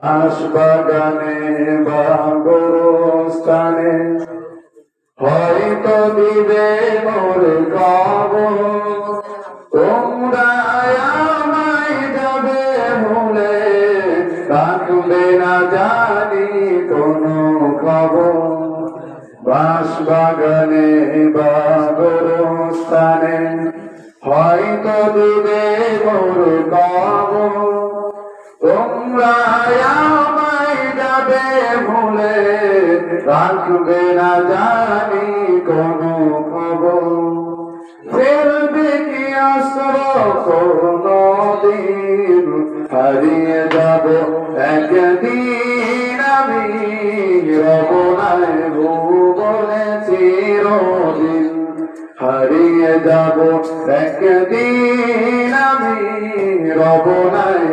বাগানে বা গোরস্থানে হয়তো দিবে মোর কবর। তোমরা আমায় যাবে ভুলে, রাখবে না জানি কোনো খবর। বাগানে বা গোরস্থানে হয়তো দিবে মোর কবর। তোমরা আমায় যাবে ভুলে, রাখবে না জানি কোনো খবর। ফেলবে কি আশ্রয় কোনো দিন, হারিয়ে যাব একদিন আমি। রব নাই ভুবনে চিরদিন, হারিয়ে যাব একদিন আমি। রব নাই